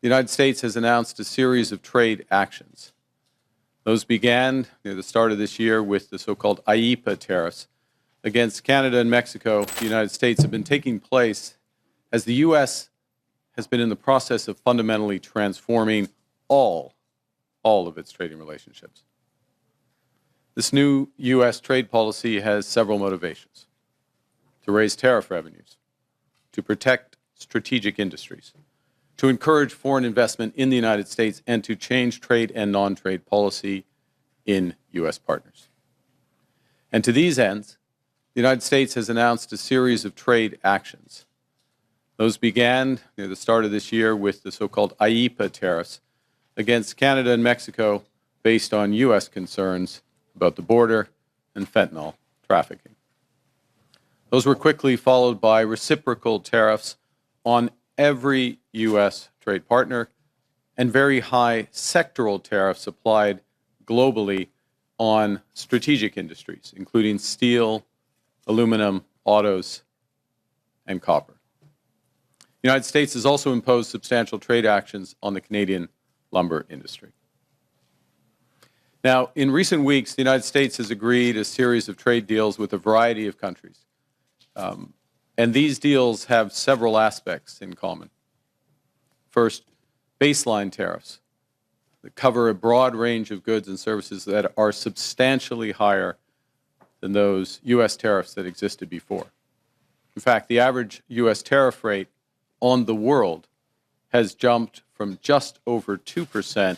the United States has announced a series of trade actions. Those began near the start of this year with the so-called IEEPA tariffs against Canada and Mexico. The United States have been taking place as the U.S. has been in the process of fundamentally transforming all of its trading relationships. This new U.S. trade policy has several motivations: to raise tariff revenues, to protect strategic industries, to encourage foreign investment in the United States, and to change trade and non-trade policy in U.S. partners. And to these ends, the United States has announced a series of trade actions. Those began near the start of this year with the so-called IEEPA tariffs against Canada and Mexico based on U.S. concerns about the border and fentanyl trafficking. Those were quickly followed by reciprocal tariffs on every U.S. trade partner and very high sectoral tariffs applied globally on strategic industries, including steel, aluminum, autos, and copper. The United States has also imposed substantial trade actions on the Canadian lumber industry. Now, in recent weeks, the United States has agreed a series of trade deals with a variety of countries. And these deals have several aspects in common. First, baseline tariffs that cover a broad range of goods and services that are substantially higher than those U.S. tariffs that existed before. In fact, the average U.S. tariff rate on the world has jumped from just over 2%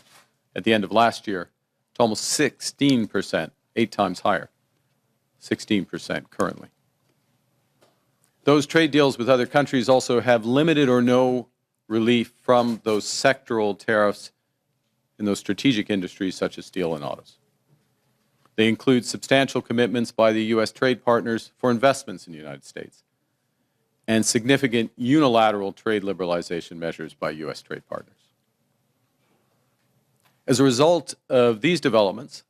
at the end of last year to almost 16%, 8 times higher, 16% currently. Those trade deals with other countries also have limited or no relief from those sectoral tariffs in those strategic industries such as steel and autos. They include substantial commitments by the U.S. trade partners for investments in the United States and significant unilateral trade liberalization measures by U.S. trade partners. As a result of these developments,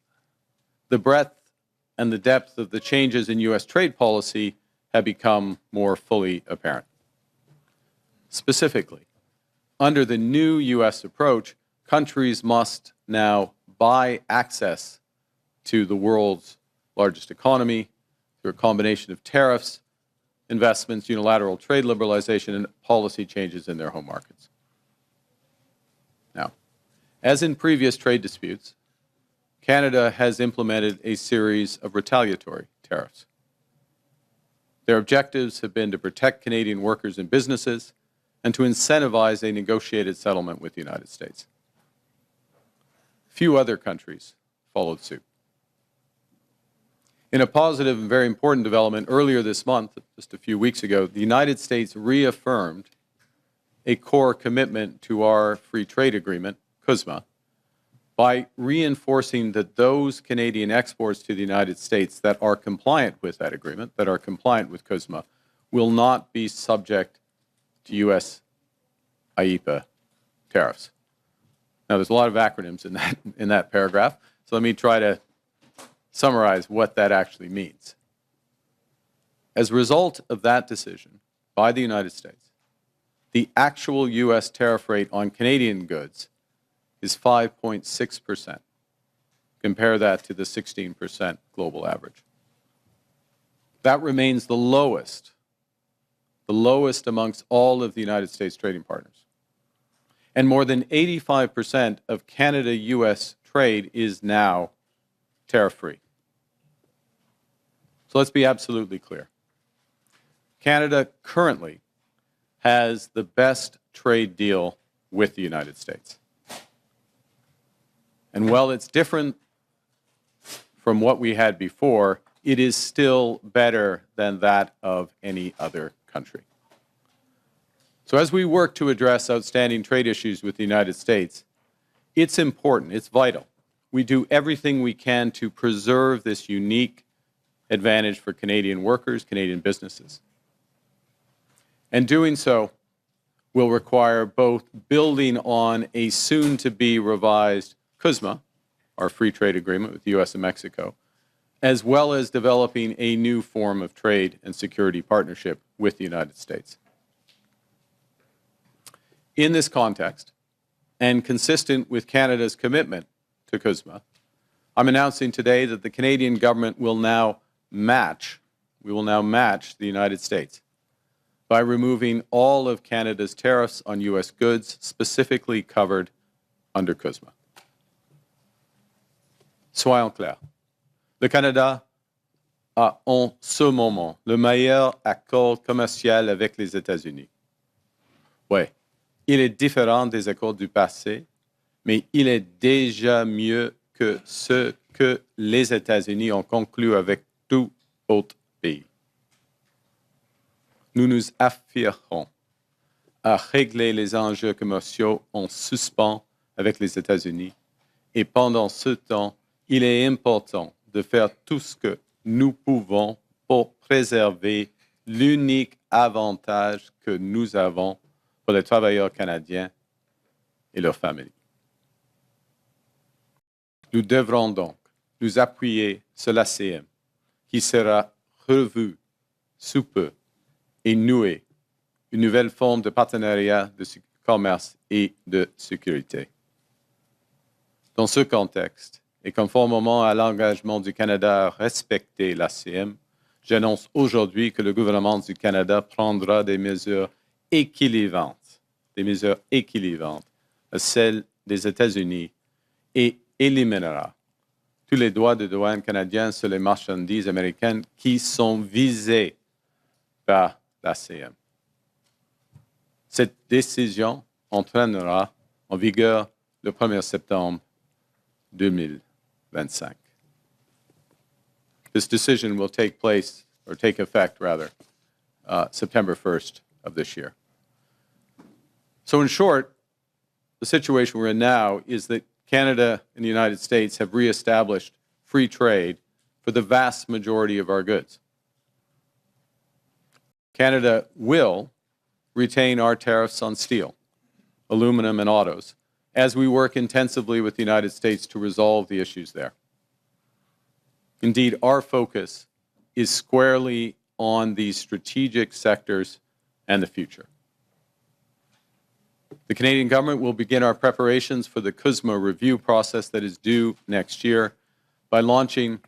the breadth and the depth of the changes in U.S. trade policy have become more fully apparent. Specifically, under the new U.S. approach, countries must now buy access to the world's largest economy through a combination of tariffs, investments, unilateral trade liberalization, and policy changes in their home markets. Now, as in previous trade disputes, Canada has implemented a series of retaliatory tariffs. Their objectives have been to protect Canadian workers and businesses and to incentivize a negotiated settlement with the United States. Few other countries followed suit. In a positive and very important development earlier this month, just a few weeks ago, the United States reaffirmed a core commitment to our free trade agreement, CUSMA, by reinforcing that those Canadian exports to the United States that are compliant with that agreement, that are compliant with CUSMA, will not be subject to U.S. IEEPA tariffs. Now, there's a lot of acronyms in that paragraph, so let me try to summarize what that actually means. As a result of that decision by the United States, the actual U.S. tariff rate on Canadian goods is 5.6%. Compare that to the 16% global average. That remains the lowest amongst all of the United States trading partners. And more than 85% of Canada-U.S. trade is now tariff-free. So let's be absolutely clear. Canada currently has the best trade deal with the United States. And while it's different from what we had before, it is still better than that of any other country. So as we work to address outstanding trade issues with the United States, it's important, it's vital. We do everything we can to preserve this unique advantage for Canadian workers, Canadian businesses. And doing so will require both building on a soon-to-be revised CUSMA, our free trade agreement with the U.S. and Mexico, as well as developing a new form of trade and security partnership with the United States. In this context, And consistent with Canada's commitment to CUSMA, I'm announcing today that the Canadian government will now match the United States by removing all of Canada's tariffs on U.S. goods specifically covered under CUSMA. Soyons clairs, le Canada a en ce moment le meilleur accord commercial avec les États-Unis. Oui, il est différent des accords du passé, mais il est déjà mieux que ce que les États-Unis ont conclu avec tout autre pays. Nous nous affirmons à régler les enjeux commerciaux en suspens avec les États-Unis et pendant ce temps, il est important de faire tout ce que nous pouvons pour préserver l'unique avantage que nous avons pour les travailleurs canadiens et leurs familles. Nous devrons donc nous appuyer sur l'ACM, qui sera revu sous peu et nouer une nouvelle forme de partenariat de commerce et de sécurité. Dans ce contexte, et conformément à l'engagement du Canada à respecter l'ACM, j'annonce aujourd'hui que le gouvernement du Canada prendra des mesures équilibrantes à celles des États-Unis et éliminera tous les droits de douane canadiens sur les marchandises américaines qui sont visées par l'ACM. Cette décision entraînera en vigueur le 1er septembre 2025. This decision will take effect, September 1st of this year. So in short, the situation we're in now is that Canada and the United States have reestablished free trade for the vast majority of our goods. Canada will retain our tariffs on steel, aluminum, and autos as we work intensively with the United States to resolve the issues there. Indeed, our focus is squarely on these strategic sectors and the future. The Canadian government will begin our preparations for the CUSMA review process that is due next year by launching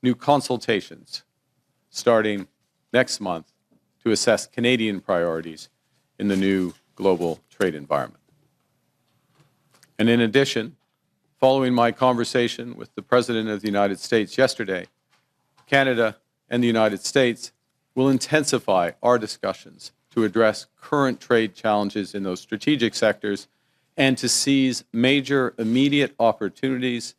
new consultations starting next month to assess Canadian priorities in the new global trade environment. And in addition, following my conversation with the President of the United States yesterday, Canada and the United States will intensify our discussions to address current trade challenges in those strategic sectors and to seize major immediate opportunities